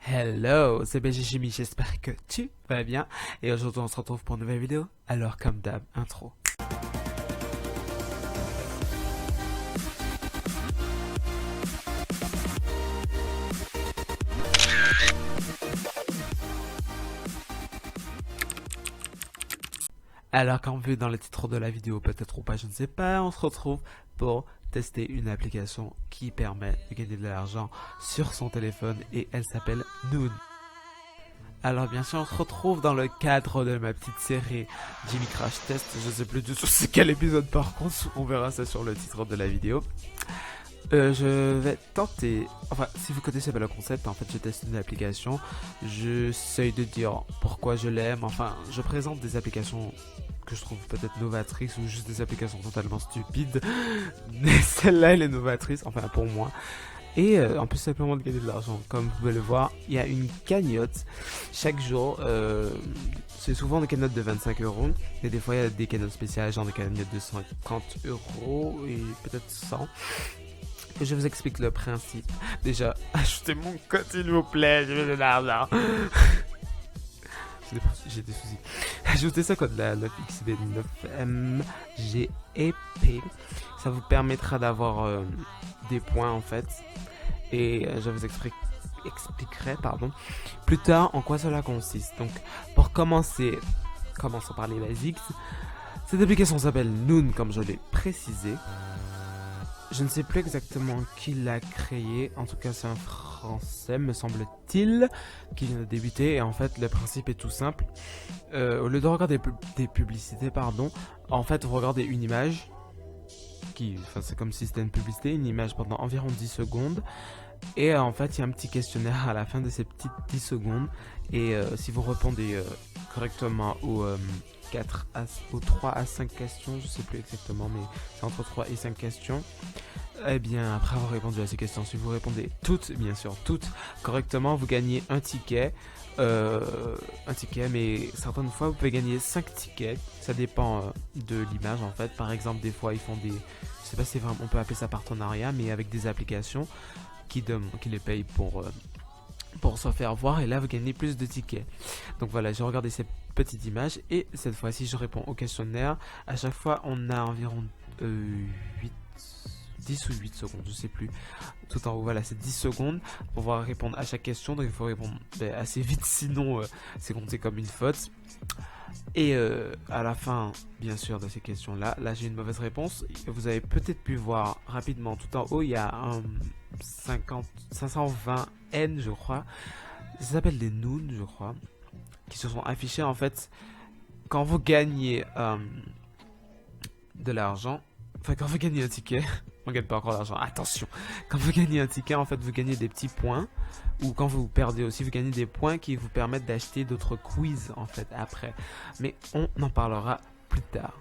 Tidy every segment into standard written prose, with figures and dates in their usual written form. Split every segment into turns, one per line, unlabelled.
Hello, c'est BG j'espère que tu vas bien. Et aujourd'hui on se retrouve pour une nouvelle vidéo. Alors comme d'hab, intro. Alors comme vu dans le titre de la vidéo, peut-être ou pas, je ne sais pas, on se retrouve pour tester une application qui permet de gagner de l'argent sur son téléphone et elle s'appelle Noon. Alors bien sûr, on se retrouve dans le cadre de ma petite série Jimmy Crash Test. Je sais plus du tout c'est quel épisode par contre, on verra ça sur le titre de la vidéo. Je vais tenter, enfin si vous connaissez pas le concept, en fait je teste une application, j'essaye de dire pourquoi je l'aime, enfin je présente des applications que je trouve peut-être novatrices ou juste des applications totalement stupides, mais celle-là elle est novatrice, enfin pour moi. Et en plus simplement de gagner de l'argent. Comme vous pouvez le voir, il y a une cagnotte chaque jour. C'est souvent des cagnottes de 25 euros. Et des fois il y a des cagnottes spéciales, genre des cagnottes de 130 euros et peut-être 100. Et je vous explique le principe. Déjà, ajoutez mon code s'il vous plaît, je veux de l'argent. J'ai des soucis. Ajoutez ce code-là, 9XD9MGEP. Ça vous permettra d'avoir des points en fait. Et je vous expliquerai plus tard en quoi cela consiste. Donc, pour commencer, commençons par les basics. Cette application s'appelle Noon, comme je l'ai précisé. Je ne sais plus exactement qui l'a créé. En tout cas, c'est un Français, me semble-t-il, qui vient de débuter. Et en fait, le principe est tout simple. Au lieu de regarder des publicités, en fait, vous regardez une image. C'est comme si c'était une publicité, une image pendant environ 10 secondes. Et en fait, il y a un petit questionnaire à la fin de ces petites 10 secondes. Et si vous répondez correctement aux 3 à 5 questions, je sais plus exactement, mais c'est entre 3 et 5 questions. Eh bien, après avoir répondu à ces questions, si vous répondez toutes, bien sûr, toutes correctement, vous gagnez un ticket. Mais certaines fois, vous pouvez gagner 5 tickets. Ça dépend de l'image, en fait. Par exemple, des fois, ils font des... Je sais pas si vraiment on peut appeler ça partenariat, mais avec des applications qui les payent pour se faire voir. Et là, vous gagnez plus de tickets. Donc voilà, j'ai regardé ces petites images. Et cette fois-ci, je réponds au questionnaire. À chaque fois, on a environ 10 ou 8 secondes, je sais plus. Tout en haut, voilà, c'est 10 secondes pour pouvoir répondre à chaque question. Donc il faut répondre assez vite, sinon c'est compté comme une faute. Et à la fin, bien sûr, de ces questions-là, là j'ai une mauvaise réponse. Vous avez peut-être pu voir rapidement, tout en haut, il y a un 520N, je crois. Ça s'appelle des Noon, je crois, qui se sont affichés en fait quand vous gagnez de l'argent. Enfin, quand vous gagnez un ticket, on gagne pas encore d'argent, attention. Quand vous gagnez un ticket, en fait, vous gagnez des petits points. Ou quand vous perdez aussi, vous gagnez des points qui vous permettent d'acheter d'autres quiz, en fait, après. Mais on en parlera plus tard.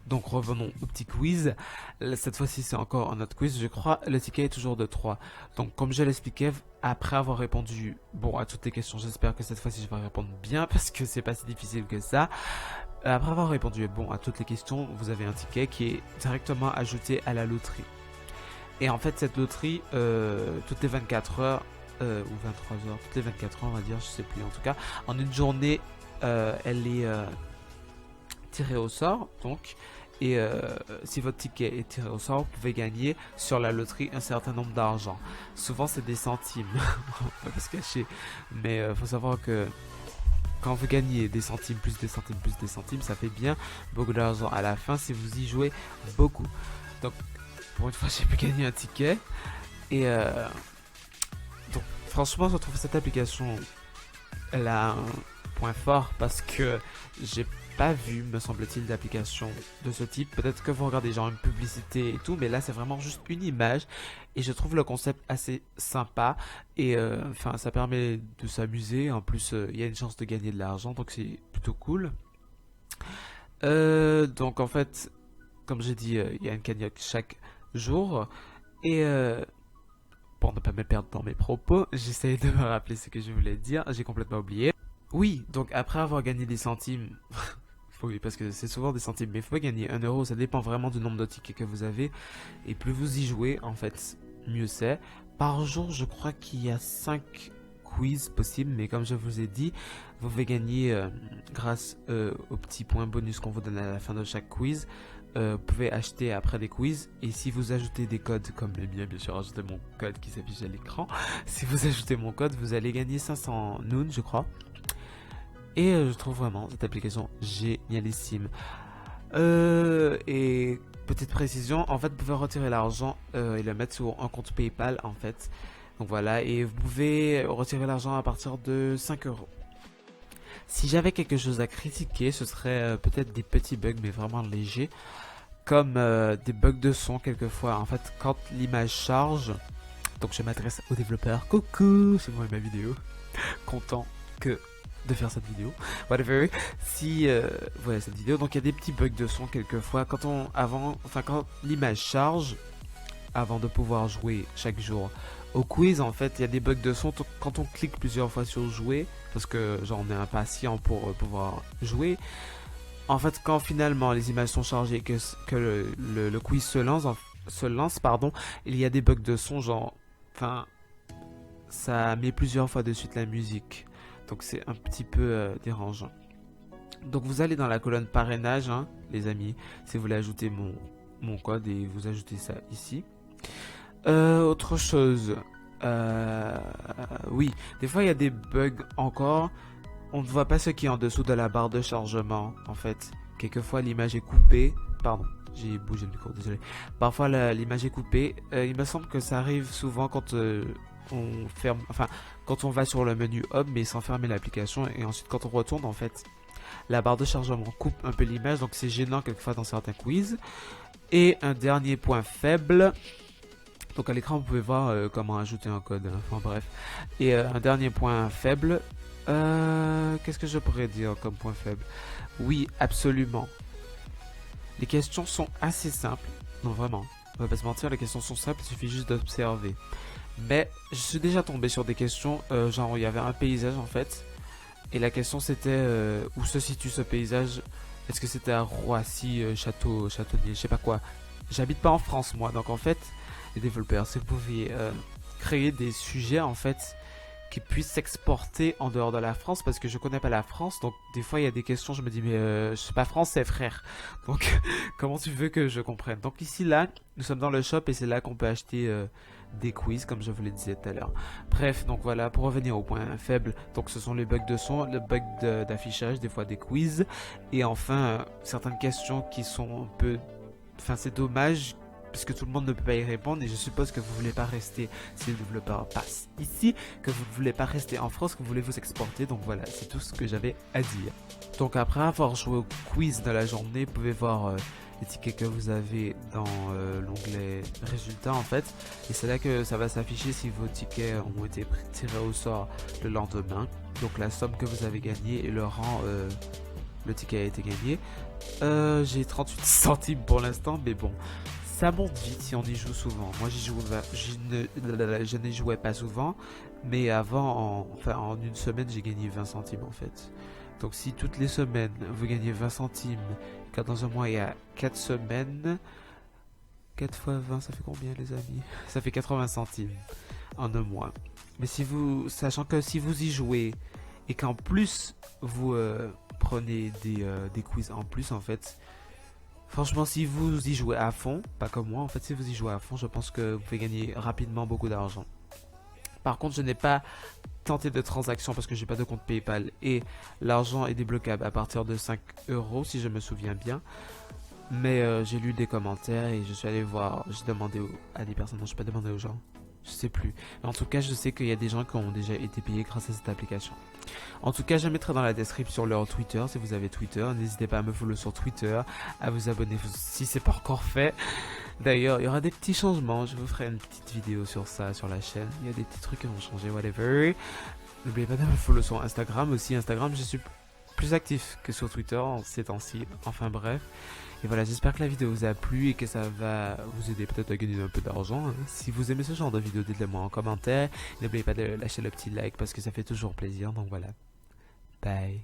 Donc revenons au petit quiz. Cette fois-ci, c'est encore un autre quiz. Je crois le ticket est toujours de 3. Donc comme je l'expliquais, après avoir répondu à toutes les questions, j'espère que cette fois-ci je vais répondre bien parce que c'est pas si difficile que ça. Après avoir répondu à toutes les questions, vous avez un ticket qui est directement ajouté à la loterie. Et en fait, cette loterie, toutes les 24 heures, ou 23 heures, toutes les 24 heures, on va dire, je sais plus en tout cas, en une journée, elle est tirée au sort, donc. Et si votre ticket est tiré au sort, vous pouvez gagner sur la loterie un certain nombre d'argent. Souvent, c'est des centimes, on va pas se cacher. Mais faut savoir que quand vous gagnez des centimes, plus des centimes, plus des centimes, ça fait bien beaucoup d'argent à la fin si vous y jouez beaucoup. Donc, pour une fois, j'ai pu gagner un ticket. Et donc, franchement, je trouve cette application, elle a un point fort parce que j'ai pas vu, me semble-t-il, d'application de ce type. Peut-être que vous regardez genre une publicité et tout, mais là, c'est vraiment juste une image. Et je trouve le concept assez sympa. Et ça permet de s'amuser. En plus, il y a une chance de gagner de l'argent, donc c'est plutôt cool. Donc, en fait, comme j'ai dit, il y a une cagnotte chaque jour. Et pour ne pas me perdre dans mes propos, j'essaie de me rappeler ce que je voulais dire. J'ai complètement oublié. Oui, donc après avoir gagné des centimes, oui, parce que c'est souvent des centimes, mais il faut pas gagner 1 euro, ça dépend vraiment du nombre de tickets que vous avez. Et plus vous y jouez, en fait, mieux c'est. par jour, je crois qu'il y a 5 quiz possibles, mais comme je vous ai dit, vous pouvez gagner grâce aux petits points bonus qu'on vous donne à la fin de chaque quiz. Vous pouvez acheter après les quiz, et si vous ajoutez des codes comme le mien, bien sûr, ajoutez mon code qui s'affiche à l'écran. Si vous ajoutez mon code, vous allez gagner 500 Noon, je crois. Et je trouve vraiment cette application génialissime. Et petite précision, en fait, vous pouvez retirer l'argent et le mettre sur un compte PayPal, en fait. Donc voilà, et vous pouvez retirer l'argent à partir de 5 euros. Si j'avais quelque chose à critiquer, ce serait peut-être des petits bugs, mais vraiment légers, comme des bugs de son quelquefois. En fait, quand l'image charge, donc je m'adresse aux développeurs, coucou, c'est moi ma vidéo, content que de faire cette vidéo, whatever. Si voilà cette vidéo, donc il y a des petits bugs de son quelquefois quand quand l'image charge avant de pouvoir jouer chaque jour au quiz. En fait, il y a des bugs de son quand on clique plusieurs fois sur jouer, parce que genre on est impatient pour pouvoir jouer. En fait, quand finalement les images sont chargées et que le quiz se lance, pardon, il y a des bugs de son, genre, enfin, ça met plusieurs fois de suite la musique. Donc c'est un petit peu dérangeant. Donc vous allez dans la colonne parrainage, hein, les amis, si vous voulez ajouter mon code, et vous ajoutez ça ici. Autre chose, oui, des fois il y a des bugs encore. On ne voit pas ce qui est en dessous de la barre de chargement, en fait. Quelquefois l'image est coupée. Pardon, j'ai bougé le micro, désolé. Parfois l'image est coupée. Il me semble que ça arrive souvent quand on ferme, enfin, quand on va sur le menu Home mais sans fermer l'application, et ensuite quand on retourne, en fait, la barre de chargement coupe un peu l'image, donc c'est gênant quelquefois dans certains quiz. Et un dernier point faible. Donc à l'écran vous pouvez voir comment ajouter un code, enfin bref. Et un dernier point faible, qu'est-ce que je pourrais dire comme point faible? Oui, absolument. Les questions sont assez simples. Non, vraiment, on va pas se mentir, les questions sont simples, il suffit juste d'observer. Mais je suis déjà tombé sur des questions, genre il y avait un paysage en fait. Et la question c'était où se situe ce paysage? Est-ce que c'était à Roissy, Châteaunier, je sais pas quoi. J'habite pas en France moi, donc en fait, les développeurs, si vous pouviez créer des sujets en fait qui puissent s'exporter en dehors de la France, parce que je connais pas la France, donc des fois il y a des questions, je me dis mais je suis pas français frère, donc comment tu veux que je comprenne? Donc ici là, nous sommes dans le shop et c'est là qu'on peut acheter des quiz comme je vous le disais tout à l'heure. Bref, donc voilà, pour revenir au point faible, donc ce sont les bugs de son, le bug d'affichage, des fois des quiz, et enfin certaines questions qui sont un peu, enfin c'est dommage parce que tout le monde ne peut pas y répondre, et je suppose que vous voulez pas rester, si le développeur passe ici, que vous ne voulez pas rester en France, que vous voulez vous exporter. Donc voilà, c'est tout ce que j'avais à dire. Donc après avoir joué au quiz de la journée, vous pouvez voir les tickets que vous avez dans l'onglet résultats en fait, et c'est là que ça va s'afficher si vos tickets ont été tirés au sort le lendemain. Donc la somme que vous avez gagnée et le rang le ticket a été gagné. J'ai 38 centimes pour l'instant, mais bon, ça monte vite si on y joue souvent. Moi je n'y jouais pas souvent, mais avant, en une semaine, j'ai gagné 20 centimes en fait. Donc si toutes les semaines vous gagnez 20 centimes, quand dans un mois il y a 4 semaines, 4 fois 20 ça fait combien les amis? Ça fait 80 centimes en un mois. Mais si vous, sachant que si vous y jouez et qu'en plus vous prenez des quiz en plus en fait, franchement, si vous y jouez à fond, pas comme moi, en fait, si vous y jouez à fond, je pense que vous pouvez gagner rapidement beaucoup d'argent. Par contre, je n'ai pas tenté de transaction parce que j'ai pas de compte PayPal, et l'argent est débloquable à partir de 5 euros si je me souviens bien. Mais j'ai lu des commentaires et je suis allé voir, j'ai demandé à des personnes, non, je n'ai pas demandé aux gens, je sais plus. Mais en tout cas, je sais qu'il y a des gens qui ont déjà été payés grâce à cette application. En tout cas, je mettrai dans la description leur Twitter si vous avez Twitter. N'hésitez pas à me follow sur Twitter, à vous abonner si c'est pas encore fait. D'ailleurs, il y aura des petits changements. Je vous ferai une petite vidéo sur ça sur la chaîne. Il y a des petits trucs qui vont changer, whatever. N'oubliez pas de me follow sur Instagram aussi. Instagram, je suis plus actif que sur Twitter en ces temps-ci. Enfin bref. Et voilà, j'espère que la vidéo vous a plu et que ça va vous aider peut-être à gagner un peu d'argent. Si vous aimez ce genre de vidéo, dites-le moi en commentaire. N'oubliez pas de lâcher le petit like parce que ça fait toujours plaisir. Donc voilà. Bye.